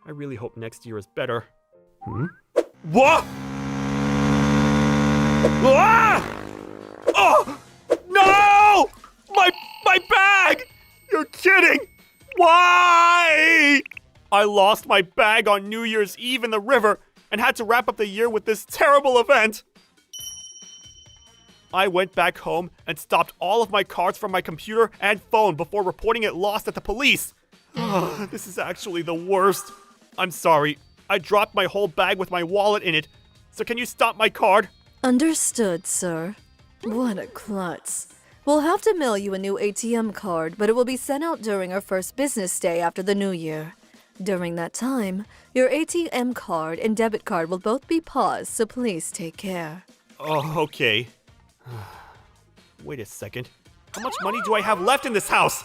I really hope next year is better. What? Ah! Oh! No! My bag! You're kidding! Why? I lost my bag on New Year's Eve in the river and had to wrap up the year with this terrible event. I went back home and stopped all of my cards from my computer and phone before reporting it lost at the police. This is actually the worst. I'm sorry. I dropped my whole bag with my wallet in it. So can you stop my card? Understood, sir. What a klutz. We'll have to mail you a new ATM card, but it will be sent out during our first business day after the new year. During that time, your ATM card and debit card will both be paused, so please take care. Oh, okay. Wait a second. How much money do I have left in this house?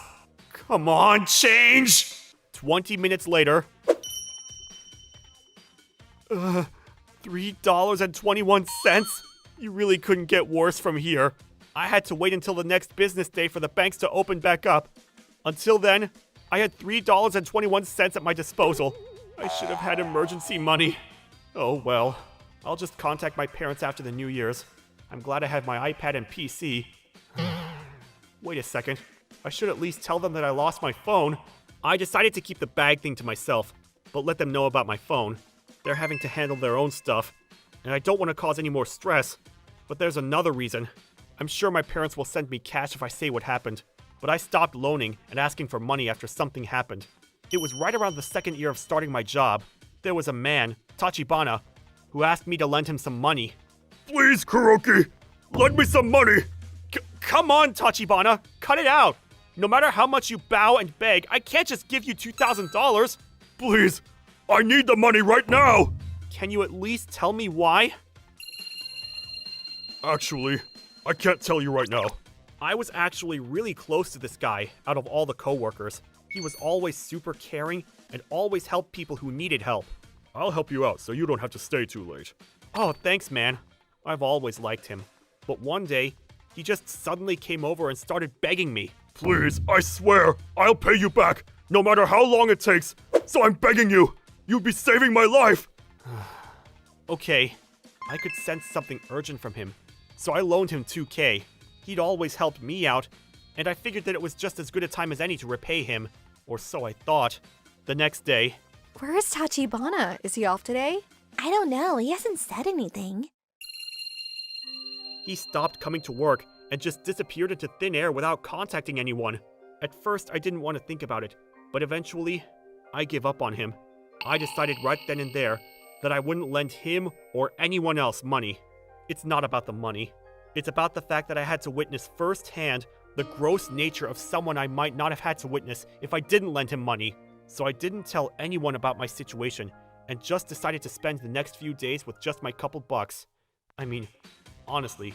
Come on, change! 20 minutes later. $3.21? You really couldn't get worse from here. I had to wait until the next business day for the banks to open back up. Until then, I had $3.21 at my disposal. I should have had emergency money. Oh well. I'll just contact my parents after the New Year's. I'm glad I have my iPad and PC. Wait a second. I should at least tell them that I lost my phone. I decided to keep the bag thing to myself, but let them know about my phone. They're having to handle their own stuff, and I don't want to cause any more stress. But there's another reason. I'm sure my parents will send me cash if I say what happened, but I stopped loaning and asking for money after something happened. It was right around the second year of starting my job. There was a man, Tachibana, who asked me to lend him some money. Please, Kuroki, lend me some money. Come on, Tachibana, cut it out. No matter how much you bow and beg, I can't just give you $2,000. Please, I need the money right now. Can you at least tell me why? Actually, I can't tell you right now. I was actually really close to this guy out of all the coworkers. He was always super caring and always helped people who needed help. I'll help you out so you don't have to stay too late. Oh, thanks, man. I've always liked him. But one day, he just suddenly came over and started begging me. Please, I swear, I'll pay you back, no matter how long it takes. So I'm begging you. You'd be saving my life. Okay, I could sense something urgent from him, so I loaned him $2K. He'd always helped me out, and I figured that it was just as good a time as any to repay him, or so I thought. The next day... Where is Tachibana? Is he off today? I don't know. He hasn't said anything. He stopped coming to work and just disappeared into thin air without contacting anyone. At first, I didn't want to think about it, but eventually, I gave up on him. I decided right then and there that I wouldn't lend him or anyone else money. It's not about the money. It's about the fact that I had to witness firsthand the gross nature of someone I might not have had to witness if I didn't lend him money. So I didn't tell anyone about my situation and just decided to spend the next few days with just my couple bucks. I mean, honestly,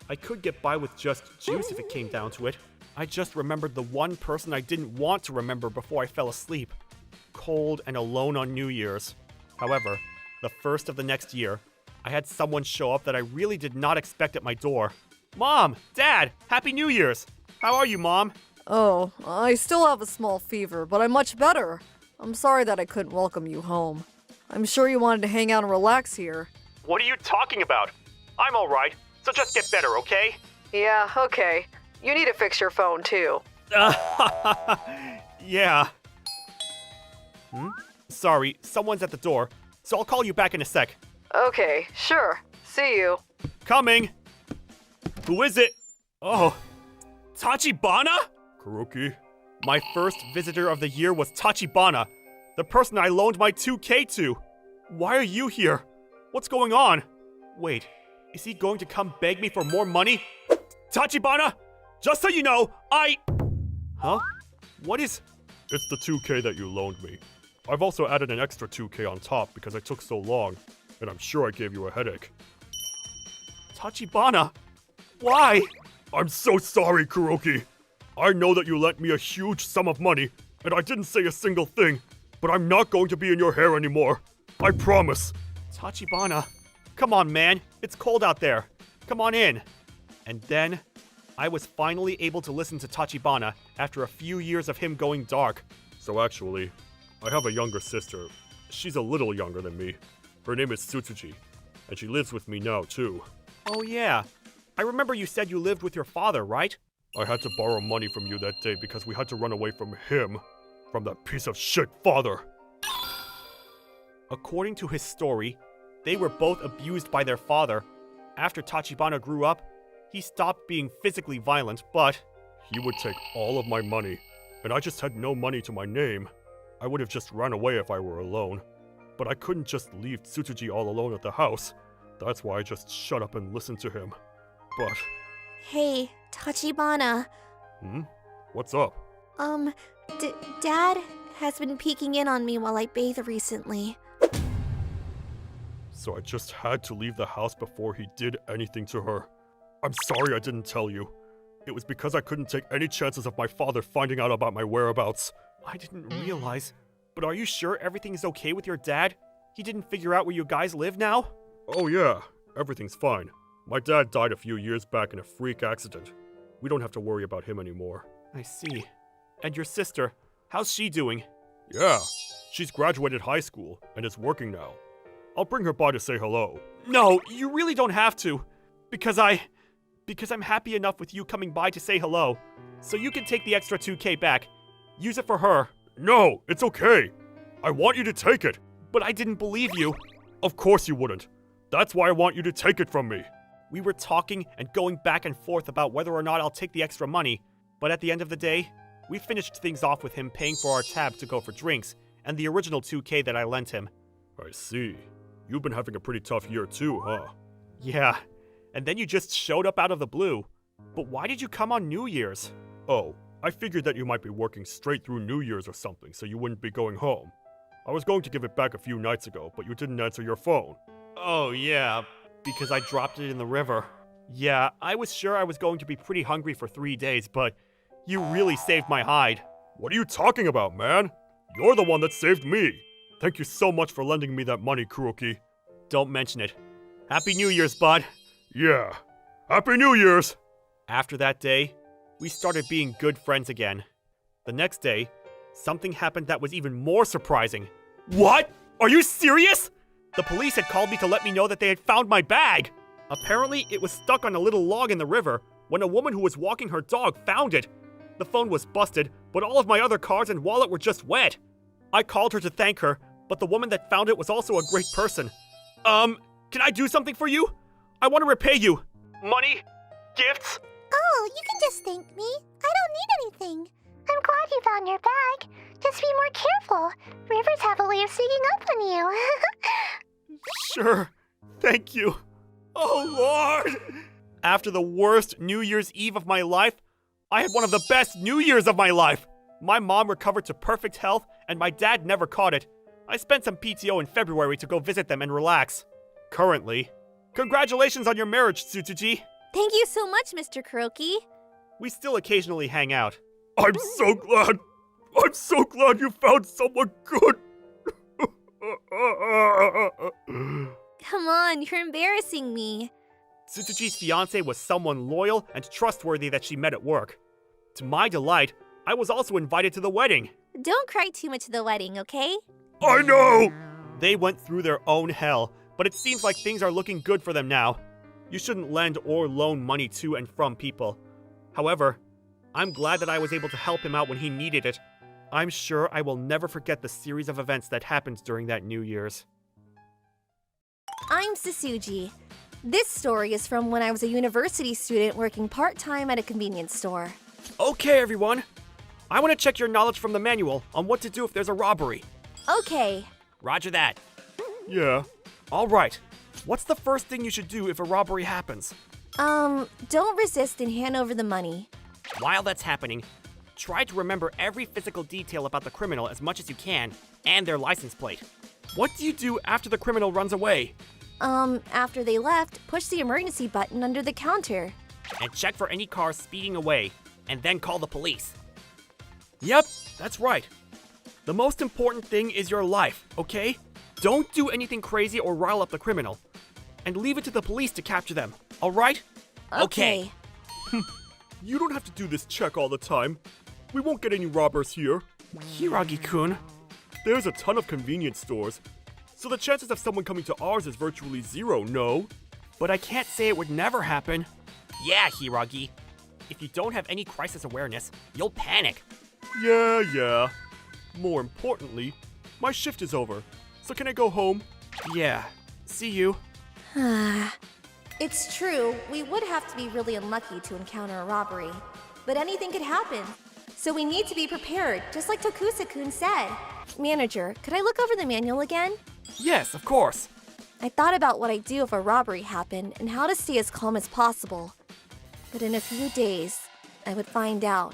I could get by with just juice if it came down to it. I just remembered the one person I didn't want to remember before I fell asleep. Cold and alone on New Year's. However, the first of the next year, I had someone show up that I really did not expect at my door. Mom! Dad! Happy New Year's! How are you, Mom? Oh, I still have a small fever, but I'm much better. I'm sorry that I couldn't welcome you home. I'm sure you wanted to hang out and relax here. What are you talking about? I'm alright, so just get better, okay? Yeah, okay. You need to fix your phone, too. Yeah. Sorry, someone's at the door, so I'll call you back in a sec. Okay, sure. See you. Coming! Who is it? Oh, Tachibana? Kuroki? My first visitor of the year was Tachibana, the person I loaned my 2K to. Why are you here? What's going on? Wait, is he going to come beg me for more money? Tachibana, just so you know, Huh? What is... It's the 2K that you loaned me. I've also added an extra 2K on top because it took so long, and I'm sure I gave you a headache. Tachibana, why? I'm so sorry, Kuroki. I know that you lent me a huge sum of money, and I didn't say a single thing, but I'm not going to be in your hair anymore. I promise. Tachibana, come on, man. It's cold out there. Come on in. And then, I was finally able to listen to Tachibana after a few years of him going dark. So actually, I have a younger sister. She's a little younger than me. Her name is Tsutsuji, and she lives with me now, too. Oh yeah. I remember you said you lived with your father, right? I had to borrow money from you that day because we had to run away from him. From that piece of shit father. According to his story, they were both abused by their father. After Tachibana grew up, he stopped being physically violent, but he would take all of my money, and I just had no money to my name. I would have just run away if I were alone. But I couldn't just leave Tsutsuji all alone at the house. That's why I just shut up and listened to him. But... Hey, Tachibana. What's up? Dad has been peeking in on me while I bathe recently. So I just had to leave the house before he did anything to her. I'm sorry I didn't tell you. It was because I couldn't take any chances of my father finding out about my whereabouts. I didn't realize. But are you sure everything is okay with your dad? He didn't figure out where you guys live now? Oh yeah, everything's fine. My dad died a few years back in a freak accident. We don't have to worry about him anymore. I see. And your sister, how's she doing? Yeah, she's graduated high school and is working now. I'll bring her by to say hello. No, you really don't have to. Because I'm happy enough with you coming by to say hello. So you can take the extra 2K back. Use it for her. No, it's okay. I want you to take it. But I didn't believe you. Of course you wouldn't. That's why I want you to take it from me. We were talking and going back and forth about whether or not I'll take the extra money. But at the end of the day, we finished things off with him paying for our tab to go for drinks and the original 2K that I lent him. I see. You've been having a pretty tough year too, huh? Yeah. And then you just showed up out of the blue. But why did you come on New Year's? Oh, I figured that you might be working straight through New Year's or something, so you wouldn't be going home. I was going to give it back a few nights ago, but you didn't answer your phone. Oh, yeah, because I dropped it in the river. Yeah, I was sure I was going to be pretty hungry for 3 days, but you really saved my hide. What are you talking about, man? You're the one that saved me. Thank you so much for lending me that money, Kuroki. Don't mention it. Happy New Year's, bud. Yeah. Happy New Year's! After that day, we started being good friends again. The next day, something happened that was even more surprising. What? Are you serious? The police had called me to let me know that they had found my bag. Apparently, it was stuck on a little log in the river when a woman who was walking her dog found it. The phone was busted, but all of my other cards and wallet were just wet. I called her to thank her, but the woman that found it was also a great person. Can I do something for you? I want to repay you. Money? Gifts? Oh, you can just thank me. I don't need anything. I'm glad you found your bag. Just be more careful. Rivers have a way of sneaking up on you. Sure. Thank you. Oh, Lord! After the worst New Year's Eve of my life, I had one of the best New Year's of my life. My mom recovered to perfect health, and my dad never caught it. I spent some PTO in February to go visit them and relax. Currently. Congratulations on your marriage, Tsutsuji. Thank you so much, Mr. Kuroki. We still occasionally hang out. I'm so glad. I'm so glad you found someone good. Come on, you're embarrassing me. Tsutsuji's fiance was someone loyal and trustworthy that she met at work. To my delight, I was also invited to the wedding. Don't cry too much at the wedding, okay? I know! They went through their own hell, but it seems like things are looking good for them now. You shouldn't lend or loan money to and from people. However, I'm glad that I was able to help him out when he needed it. I'm sure I will never forget the series of events that happened during that New Year's. I'm Sasuji. This story is from when I was a university student working part-time at a convenience store. Okay, everyone. I want to check your knowledge from the manual on what to do if there's a robbery. Okay. Roger that. Yeah. All right. What's the first thing you should do if a robbery happens? Don't resist and hand over the money. While that's happening, try to remember every physical detail about the criminal as much as you can, and their license plate. What do you do after the criminal runs away? After they left, push the emergency button under the counter. And check for any cars speeding away, and then call the police. Yep, that's right. The most important thing is your life, okay? Don't do anything crazy or rile up the criminal. And leave it to the police to capture them, alright? Okay. You don't have to do this check all the time. We won't get any robbers here. Hiragi-kun. There's a ton of convenience stores, so the chances of someone coming to ours is virtually zero, no? But I can't say it would never happen. Yeah, Hiragi. If you don't have any crisis awareness, you'll panic. Yeah. More importantly, my shift is over, so can I go home? Yeah. See you. It's true, we would have to be really unlucky to encounter a robbery. But anything could happen. So we need to be prepared, just like Tokusa-kun said. Manager, could I look over the manual again? Yes, of course. I thought about what I'd do if a robbery happened and how to stay as calm as possible. But in a few days, I would find out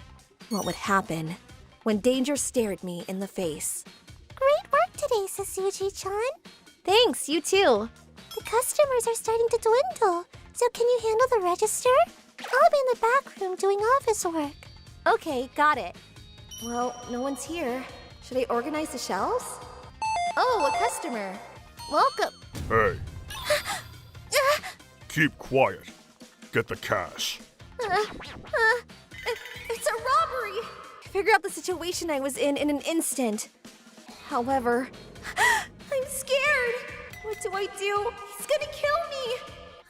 what would happen when danger stared me in the face. Great work today, Sasuji-chan. Thanks, you too. The customers are starting to dwindle, so can you handle the register? I'll be in the back room doing office work. Okay, got it. Well, no one's here. Should I organize the shelves? Oh, a customer. Welcome. Hey. Keep quiet. Get the cash. It's a robbery! I figured out the situation I was in an instant. However, I'm scared. What do I do? He's gonna kill me.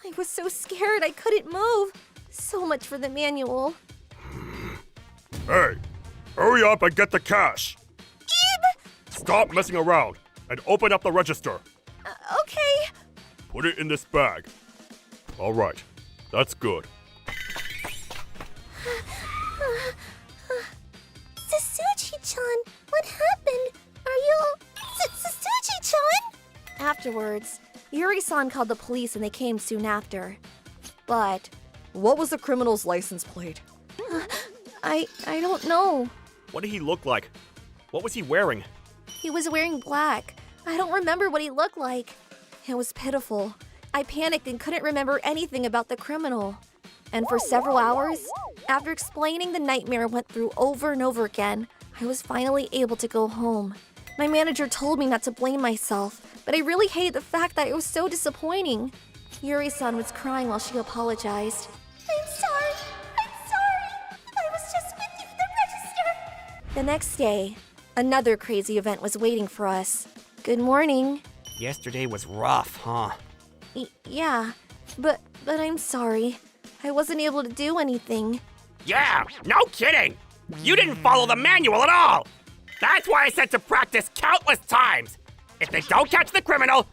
I was so scared I couldn't move. So much for the manual. Hey, hurry up and get the cash. Stop messing around and open up the register. Okay. Put it in this bag. All right, that's good. Sasuji-chan, what happened? Are you... Sasuji-chan? Afterwards, Yuri-san called the police and they came soon after. But What was the criminal's license plate? I don't know. What did he look like? What was he wearing? He was wearing black. I don't remember what he looked like. It was pitiful. I panicked and couldn't remember anything about the criminal. And for several hours, after explaining the nightmare I went through over and over again, I was finally able to go home. My manager told me not to blame myself, but I really hated the fact that it was so disappointing. Yuri-san was crying while she apologized. I'm sorry. I was just with you at the register. The next day, another crazy event was waiting for us. Good morning. Yesterday was rough, huh? Yeah, but I'm sorry. I wasn't able to do anything. Yeah, no kidding! You didn't follow the manual at all! That's why I said to practice countless times! If they don't catch the criminal,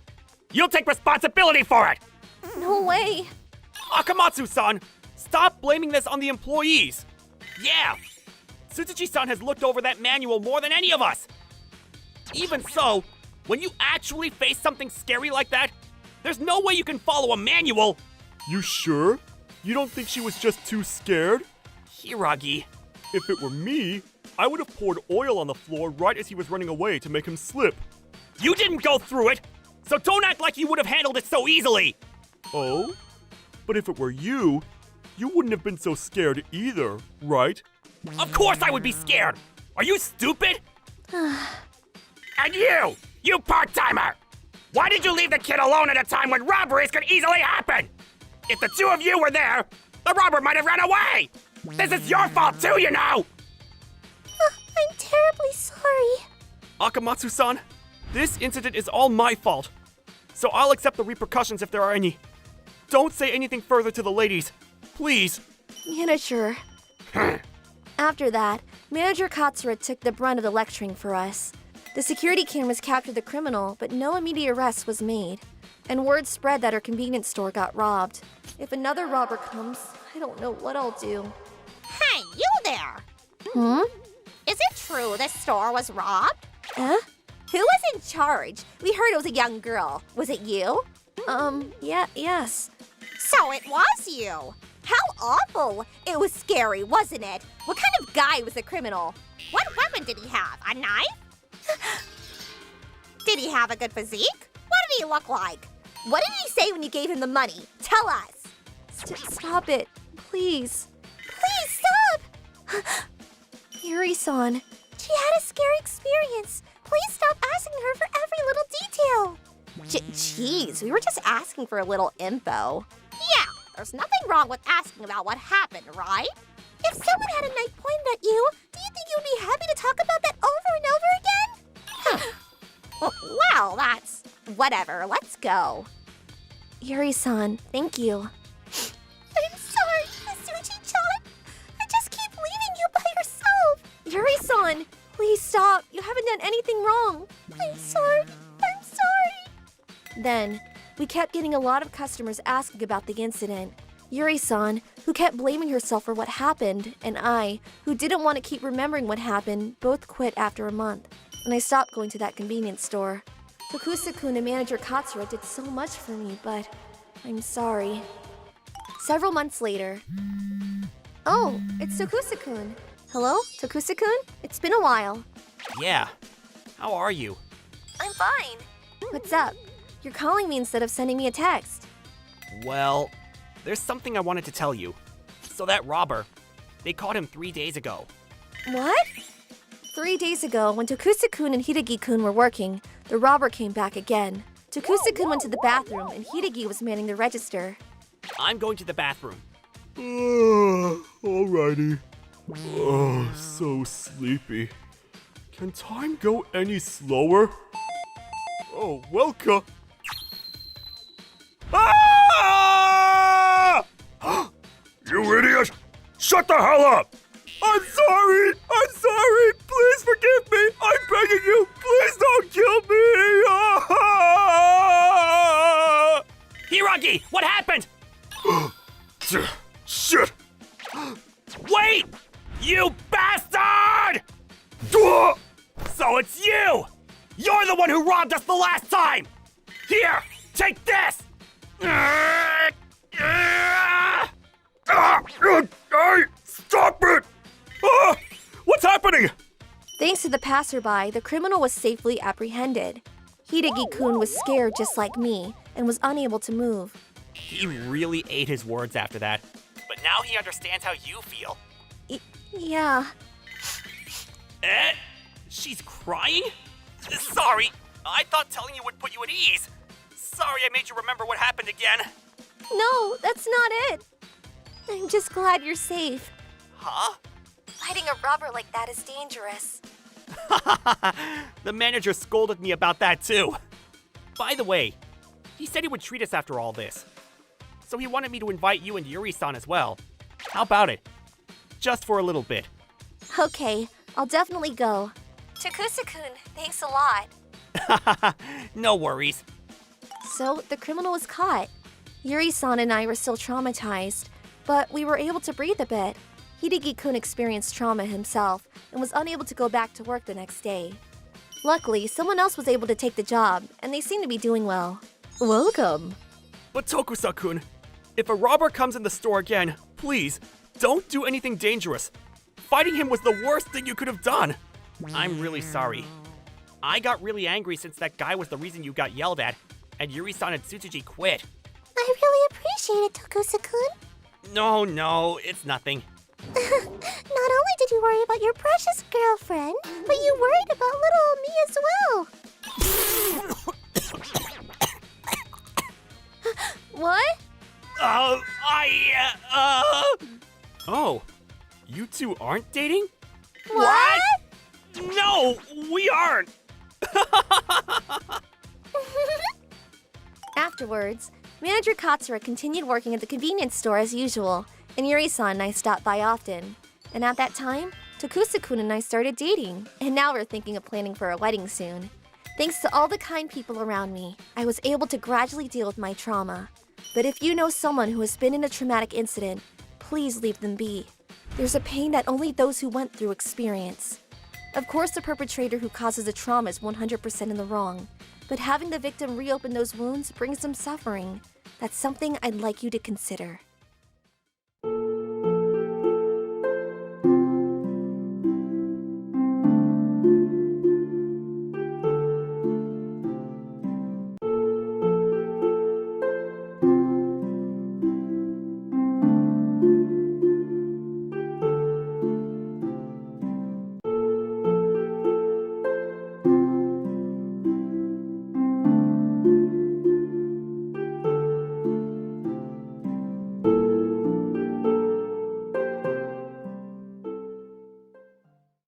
you'll take responsibility for it! No way. Akamatsu-san, stop blaming this on the employees! Yeah! Tsuzuki-san has looked over that manual more than any of us! Even so, when you actually face something scary like that, there's no way you can follow a manual! You sure? You don't think she was just too scared? Hiragi. If it were me, I would have poured oil on the floor right as he was running away to make him slip. You didn't go through it, so don't act like you would have handled it so easily! Oh? But if it were you, you wouldn't have been so scared either, right? Of course I would be scared! Are you stupid? And you part-timer! Why did you leave the kid alone at a time when robberies could easily happen? If the two of you were there, the robber might have run away! This is your fault too, you know! I'm terribly sorry. Akamatsu-san, this incident is all my fault. So I'll accept the repercussions if there are any. Don't say anything further to the ladies, please. Manager. After that, Manager Katsura took the brunt of the lecturing for us. The security cameras captured the criminal, but no immediate arrest was made. And word spread that our convenience store got robbed. If another robber comes, I don't know what I'll do. Hey, you there! Is it true this store was robbed? Huh? Who was in charge? We heard it was a young girl. Was it you? Yes. So it was you. How awful. It was scary, wasn't it? What kind of guy was the criminal? What weapon did he have? A knife? Did he have a good physique? What did he look like? What did he say when you gave him the money? Tell us. Stop it, please. Please stop. Yuri-san. She had a scary experience. Please stop asking her for every little detail. Jeez, we were just asking for a little info. Yeah, there's nothing wrong with asking about what happened, right? If someone had a knife pointed at you, do you think you'd be happy to talk about that over and over again? Well, that's... whatever, let's go. Yuri-san, thank you. I'm sorry, Suji-chan. I just keep leaving you by yourself. Yuri-san, please stop. You haven't done anything wrong. I'm sorry. I'm sorry. Then, we kept getting a lot of customers asking about the incident. Yuri-san, who kept blaming herself for what happened, and I, who didn't want to keep remembering what happened, both quit after a month. And I stopped going to that convenience store. Tokusa-kun and manager Katsura did so much for me, but I'm sorry. Several months later. Oh, it's Tokusa-kun. Hello, Tokusa-kun? It's been a while. Yeah. How are you? I'm fine. What's up? You're calling me instead of sending me a text. Well, there's something I wanted to tell you. So that robber, they caught him 3 days ago. What? 3 days ago, when Tokusa-kun and Hideki-kun were working, the robber came back again. Tokusa-kun went to the bathroom, and Hideki was manning the register. I'm going to the bathroom. Alrighty. Oh, so sleepy. Can time go any slower? Oh, welcome. Ah! You idiot! Shut the hell up! I'm sorry! I'm sorry! Please forgive me! I'm begging you! Please don't kill me! Ah! Hiragi, what happened? Shit! Wait! You bastard! Dwah! So it's you! You're the one who robbed us the last time! Here, take this! Hey! Stop it! Ah! What's happening? Thanks to the passerby, the criminal was safely apprehended. Hideki-kun was scared just like me and was unable to move. He really ate his words after that. But now he understands how you feel. Yeah. Eh? She's crying? Sorry, I thought telling you would put you at ease. Sorry I made you remember what happened again. No, that's not it. I'm just glad you're safe. Huh? Fighting a robber like that is dangerous. The manager scolded me about that too. By the way, he said he would treat us after all this. So he wanted me to invite you and Yuri-san as well. How about it? Just for a little bit. Okay, I'll definitely go. Tokusa-kun, thanks a lot. No worries. So, the criminal was caught. Yuri-san and I were still traumatized, but we were able to breathe a bit. Hideki-kun experienced trauma himself and was unable to go back to work the next day. Luckily, someone else was able to take the job, and they seem to be doing well. Welcome. But Tokusa-kun, if a robber comes in the store again, please, don't do anything dangerous. Fighting him was the worst thing you could have done. I'm really sorry. I got really angry since that guy was the reason you got yelled at, and Yuri-san and Tsutsujii quit. I really appreciate it, Tokusa-kun. No, it's nothing. Not only did you worry about your precious girlfriend, but you worried about little old me as well. What? Oh, you two aren't dating? What? No, we aren't! Afterwards, Manager Katsura continued working at the convenience store as usual, and Yuri-san and I stopped by often. And at that time, Tokusa-kun and I started dating, and now we're thinking of planning for a wedding soon. Thanks to all the kind people around me, I was able to gradually deal with my trauma. But if you know someone who has been in a traumatic incident, please leave them be. There's a pain that only those who went through experience. Of course, the perpetrator who causes the trauma is 100% in the wrong, but having the victim reopen those wounds brings them suffering. That's something I'd like you to consider.